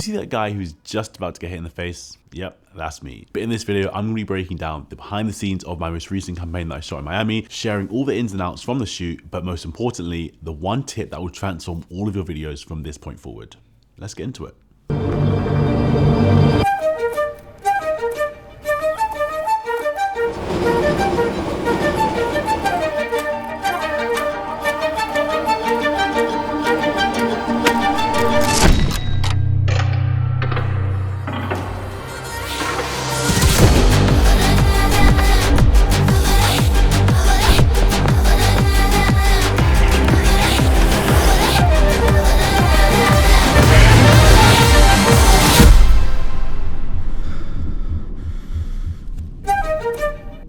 see that guy who's just about to get hit in the face? Yep, that's me. But in this video, I'm going to be breaking down the behind the scenes of my most recent campaign that I shot in Miami, sharing all the ins and outs from the shoot, but most importantly, the one tip that will transform all of your videos from this point forward. Let's get into it.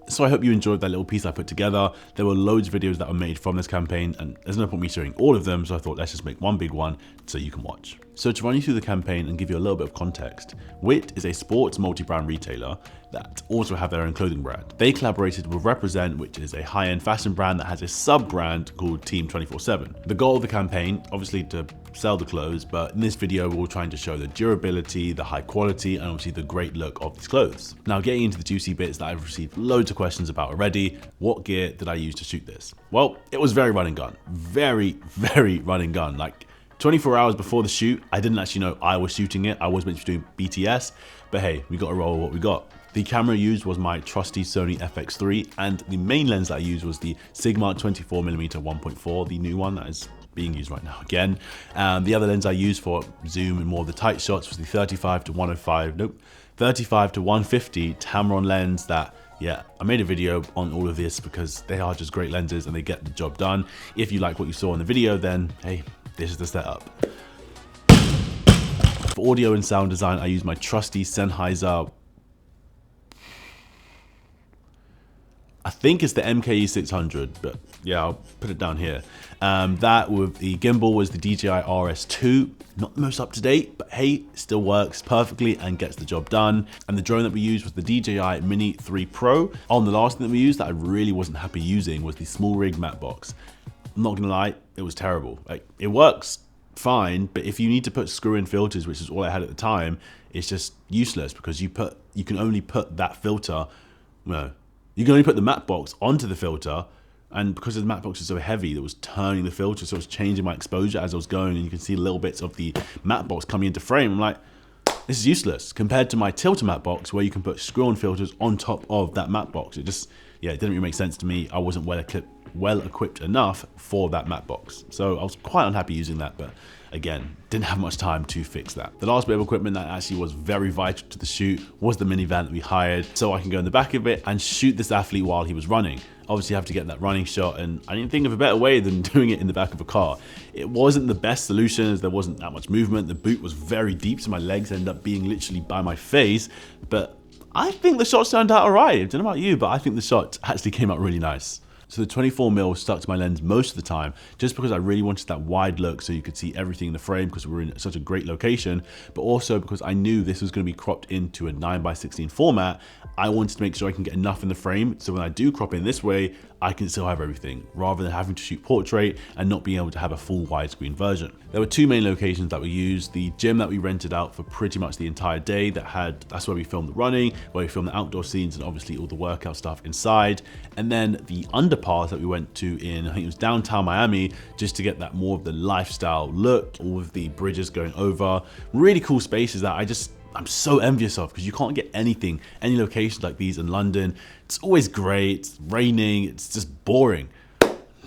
So I hope you enjoyed that little piece I put together. There were loads of videos that were made from this campaign and there's no point me showing all of them, so I thought let's just make one big one so you can watch. So to run you through the campaign and give you a little bit of context, WIT is a sports multi-brand retailer that also have their own clothing brand. They collaborated with Represent, which is a high-end fashion brand that has a sub-brand called Team 24/7. The goal of the campaign, obviously to sell the clothes, but in this video we're trying to show the durability, the high quality, and obviously the great look of these clothes. Now getting into the juicy bits that I've received loads of questions about already, what gear did I use to shoot this? Well, it was very run and gun. Very run and gun. Like 24 hours before the shoot, I didn't actually know I was shooting it. I was meant to be doing BTS, but hey, we got to roll with what we got. The camera I used was my trusty Sony FX3, and the main lens that I used was the Sigma 24mm 1.4, the new one that is being used right now again. The other lens I used for zoom and more of the tight shots was the 35 to 150 Tamron lens that, yeah, I made a video on all of this because they are just great lenses and they get the job done. If you like what you saw in the video, then hey, this is the setup. For audio and sound design, I used my trusty Sennheiser, I think it's the MKE 600, but yeah, I'll put it down here. That with the gimbal was the DJI RS2, not the most up to date, but hey, still works perfectly and gets the job done. And the drone that we used was the DJI Mini 3 Pro. On the last thing that we used that I really wasn't happy using was the small rig matte box. I'm not gonna lie, it was terrible. Like, it works fine, but if you need to put screw-in filters, which is all I had at the time, it's just useless because you can only put that filter, no. You can only put the matte box onto the filter, and because the matte box is so heavy, it was turning the filter, so it was changing my exposure as I was going, and you can see little bits of the matte box coming into frame. I'm like, this is useless compared to my Tilter matte box where you can put screw-on filters on top of that matte box. It just, yeah, it didn't really make sense to me. I wasn't well equipped enough for that matte box, so I was quite unhappy using that, but again, didn't have much time to fix that. The last bit of equipment that actually was very vital to the shoot was the minivan that we hired, so I can go in the back of it and shoot this athlete while he was running. Obviously, you have to get that running shot, and I didn't think of a better way than doing it in the back of a car. It wasn't the best solution as there wasn't that much movement. The boot was very deep, so my legs ended up being literally by my face, but I think the shots turned out alright. I don't know about you, but I think the shots actually came out really nice. So the 24mm stuck to my lens most of the time, just because I really wanted that wide look so you could see everything in the frame because we were in such a great location, but also because I knew this was going to be cropped into a 9:16 format. I wanted to make sure I can get enough in the frame, so when I do crop in this way, I can still have everything, rather than having to shoot portrait and not being able to have a full widescreen version. There were two main locations that we used. The gym that we rented out for pretty much the entire day, that's where we filmed the running, where we filmed the outdoor scenes and obviously all the workout stuff inside. And then the underpass that we went to in, I think it was downtown Miami, just to get that more of the lifestyle look, all of the bridges going over. Really cool spaces that I'm so envious of, because you can't get any locations like these in London. It's always great, it's raining, it's just boring.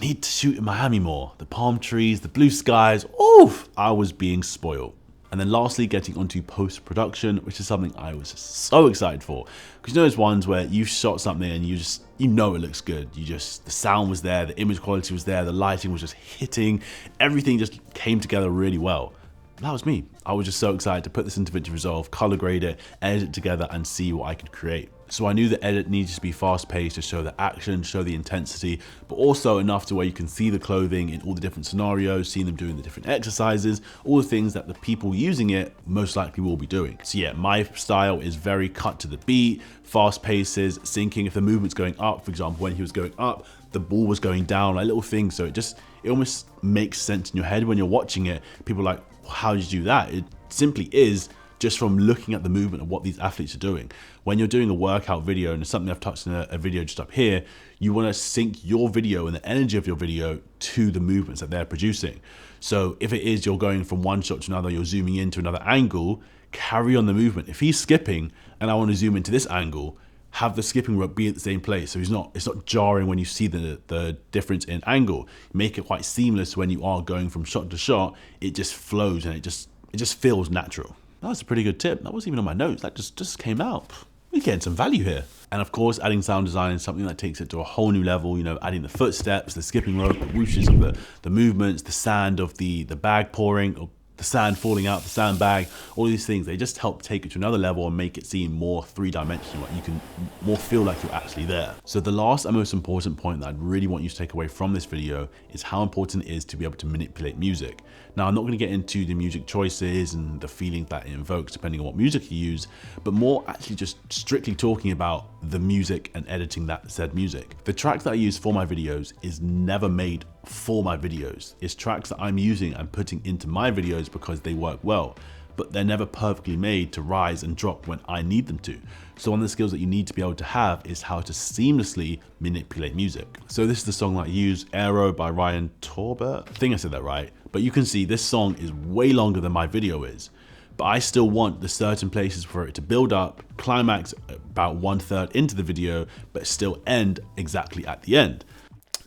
Need to shoot in Miami more. The palm trees, the blue skies, oof, I was being spoiled. And then lastly, getting onto post-production, which is something I was so excited for. Because you know those ones where you shot something and you know it looks good. The sound was there, the image quality was there, the lighting was just hitting, everything just came together really well. That was me. I was just so excited to put this into DaVinci Resolve, color grade it, edit it together, and see what I could create. So I knew the edit needed to be fast paced to show the action, show the intensity, but also enough to where you can see the clothing in all the different scenarios, seeing them doing the different exercises, all the things that the people using it most likely will be doing. So yeah, my style is very cut to the beat, fast paces, syncing. If the movement's going up, for example, when he was going up, the ball was going down, like little things. So it almost makes sense in your head when you're watching it. People are like, how did you do that? It's simply is just from looking at the movement of what these athletes are doing. When you're doing a workout video, and it's something I've touched in a video just up here, you want to sync your video and the energy of your video to the movements that they're producing. So if it is you're going from one shot to another, you're zooming into another angle, carry on the movement. If he's skipping and I want to zoom into this angle, have the skipping rope be at the same place, so it's not jarring when you see the difference in angle. Make it quite seamless when you are going from shot to shot. It just flows and it just feels natural. That's a pretty good tip. That wasn't even on my notes. That just came out. We're getting some value here. And of course, adding sound design is something that takes it to a whole new level. You know, adding the footsteps, the skipping rope, the whooshes of the movements, the sand of the bag pouring, or the sand falling out the sandbag, all these things, they just help take it to another level and make it seem more three-dimensional. Like you can more feel like you're actually there. So the last and most important point that I'd really want you to take away from this video is how important it is to be able to manipulate music. Now, I'm not going to get into the music choices and the feelings that it invokes depending on what music you use, but more actually just strictly talking about the music and editing that said music. The tracks that I use for my videos is never made for my videos. It's tracks that I'm using and putting into my videos because they work well, but they're never perfectly made to rise and drop when I need them to. So one of the skills that you need to be able to have is how to seamlessly manipulate music. So this is the song that I use, Aero by Ryan Torbert. I think I said that right, but you can see this song is way longer than my video is, but I still want the certain places for it to build up, climax about 1/3 into the video, but still end exactly at the end.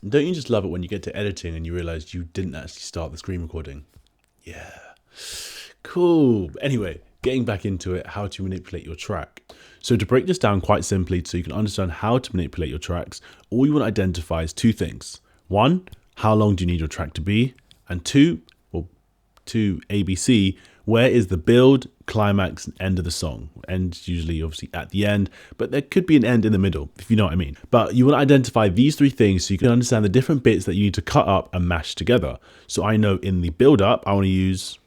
Don't you just love it when you get to editing and you realize you didn't actually start the screen recording? Yeah, cool. Anyway, getting back into it, how to manipulate your track. So to break this down quite simply so you can understand how to manipulate your tracks, all you want to identify is two things. One, how long do you need your track to be? And two, ABC, where is the build, climax, and end of the song? End usually obviously at the end, but there could be an end in the middle, if you know what I mean. But you want to identify these three things so you can understand the different bits that you need to cut up and mash together. So I know in the build up, I want to use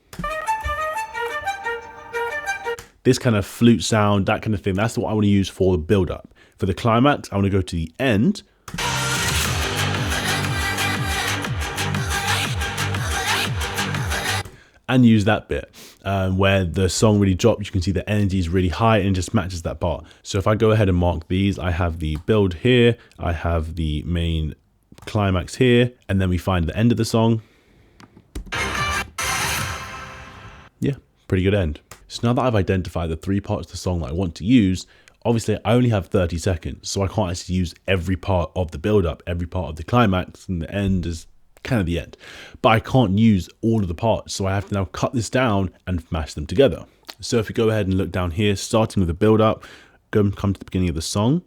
this kind of flute sound, that kind of thing. That's what I want to use for the build up. For the climax, I want to go to the end. And use that bit where the song really drops. You can see the energy is really high and just matches that part. So if I go ahead and mark these, I have the build here, I have the main climax here, and then we find the end of the song. Yeah, pretty good end. So now that I've identified the three parts of the song that I want to use, obviously I only have 30 seconds, so I can't actually use every part of the build up, every part of the climax, and the end is kind of the end, but I can't use all of the parts, so I have to now cut this down and mash them together. So if we go ahead and look down here, starting with the build up, come to the beginning of the song,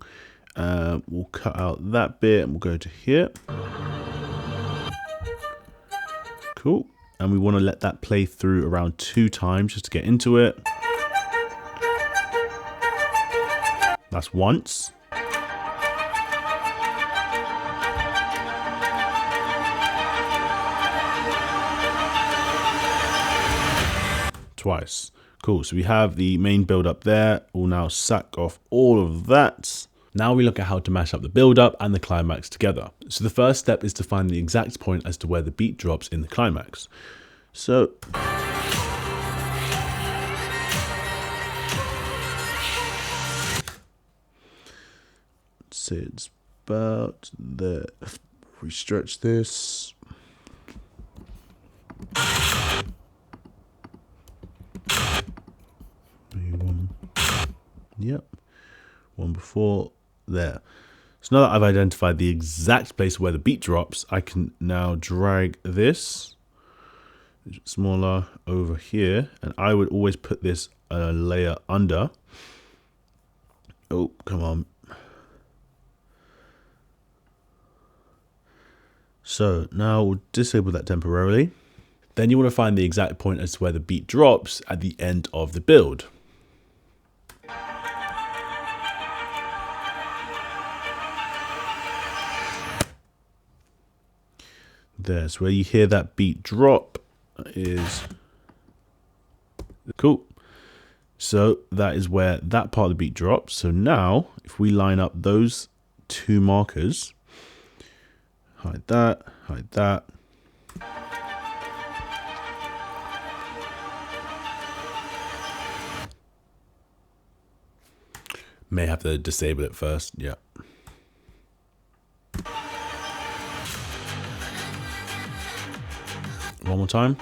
we'll cut out that bit and we'll go to here. Cool. And we want to let that play through around 2 times just to get into it. That's once. Twice. Cool. So we have the main build up there. We'll now sack off all of that. Now we look at how to mash up the build up and the climax together. So the first step is to find the exact point as to where the beat drops in the climax. So let's say it's about there. We stretch this. Yep, one before there. So now that I've identified the exact place where the beat drops, I can now drag this smaller over here, and I would always put this a layer under. Oh, come on. So now we'll disable that temporarily. Then you want to find the exact point as to where the beat drops at the end of the build. There's where you hear that beat drop is cool. So that is where that part of the beat drops. So now if we line up those 2 markers, hide that, hide that. May have to disable it first. Yeah. One more time.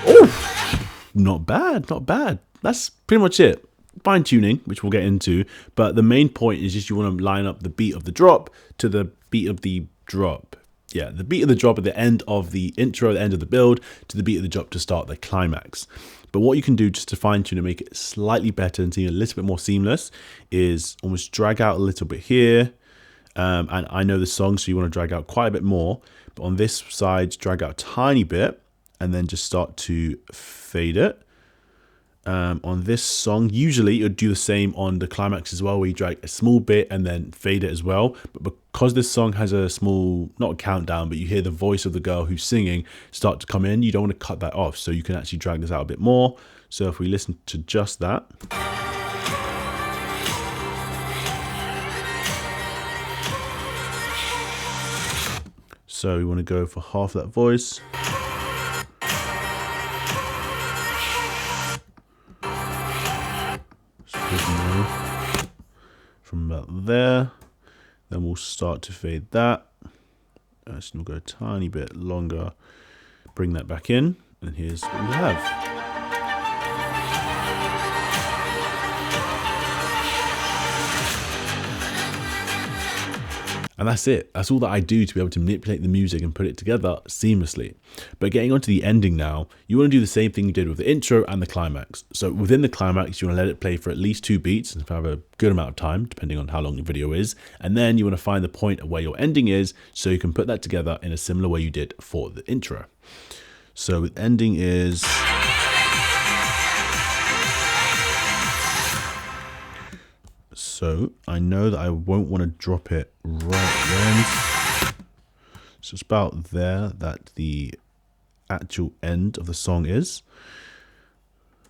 Oh, not bad, not bad. That's pretty much it. Fine tuning, which we'll get into, but the main point is just you want to line up the beat of the drop to the beat of the drop. Yeah, the beat of the drop at the end of the intro, the end of the build, to the beat of the drop to start the climax. But what you can do just to fine tune and make it slightly better and seem a little bit more seamless is almost drag out a little bit here. And I know the song, so you want to drag out quite a bit more. But on this side, drag out a tiny bit and then just start to fade it. On this song, usually you'll do the same on the climax as well, where you drag a small bit and then fade it as well. But because this song has a small, not a countdown, but you hear the voice of the girl who's singing start to come in, you don't want to cut that off. So you can actually drag this out a bit more. So if we listen to just that. So we want to go for half that voice. From about there, then we'll start to fade that. So we'll go a tiny bit longer, bring that back in, and here's what we have. And that's it. That's all that I do to be able to manipulate the music and put it together seamlessly. But getting onto the ending now, you want to do the same thing you did with the intro and the climax. So within the climax, you want to let it play for at least 2 beats and have a good amount of time, depending on how long the video is. And then you want to find the point of where your ending is, so you can put that together in a similar way you did for the intro. So with ending is... So I know that I won't want to drop it right at the end. So it's about there that the actual end of the song is.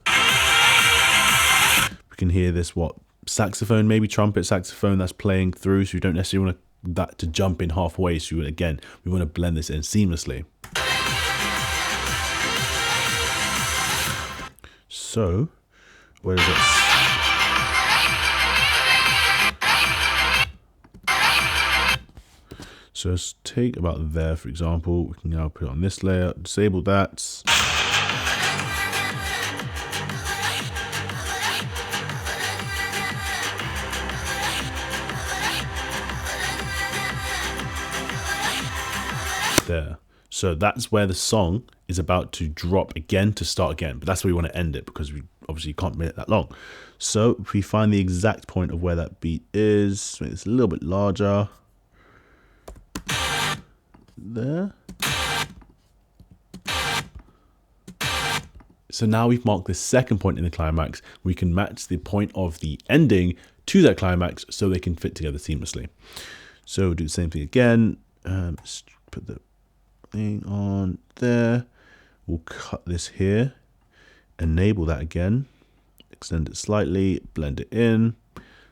We can hear this, saxophone, maybe trumpet saxophone that's playing through. So you don't necessarily want that to jump in halfway. So again, we want to blend this in seamlessly. So where is it? So let's take about there, for example. We can now put it on this layer, disable that. There. So that's where the song is about to drop again to start again. But that's where we want to end it, because we obviously can't make it that long. So if we find the exact point of where that beat is, make this a little bit larger. There. So now we've marked the second point in the climax. We can match the point of the ending to that climax so they can fit together seamlessly. So we'll do the same thing again. Let's put the thing on there. We'll cut this here, enable that again, extend it slightly, blend it in.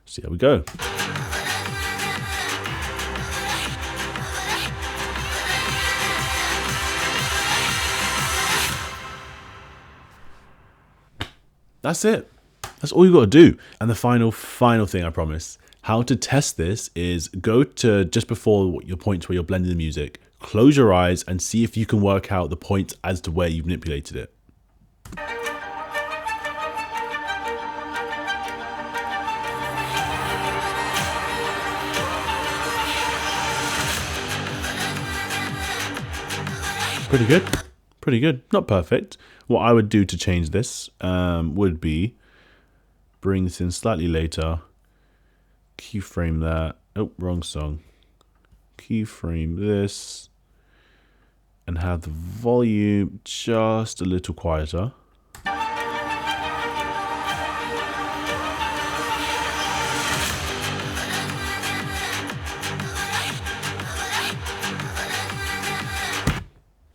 See how we go. That's it. That's all you got to do. And the final thing, I promise. How to test this is go to just before your points where you're blending the music, close your eyes and see if you can work out the points as to where you've manipulated it. Pretty good. Pretty good. Not perfect. What I would do to change this would be bring this in slightly later, keyframe that. Oh, wrong song. Keyframe this and have the volume just a little quieter.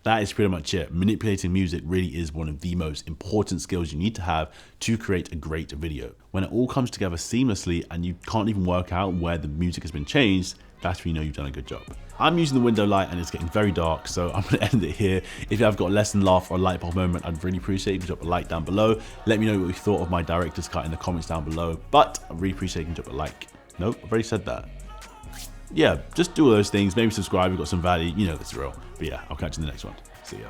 That is pretty much it. Manipulating music really is one of the most important skills you need to have to create a great video. When it all comes together seamlessly and you can't even work out where the music has been changed, that's when you know you've done a good job. I'm using the window light and it's getting very dark, so I'm gonna end it here. If you have got a lesson, laugh, or a light bulb moment, I'd really appreciate it if you drop a like down below. Let me know what you thought of my director's cut in the comments down below, but I really appreciate if you drop a like. Nope, I've already said that. Yeah, just do all those things. Maybe subscribe if you've got some value. You know the drill. But yeah, I'll catch you in the next one. See ya.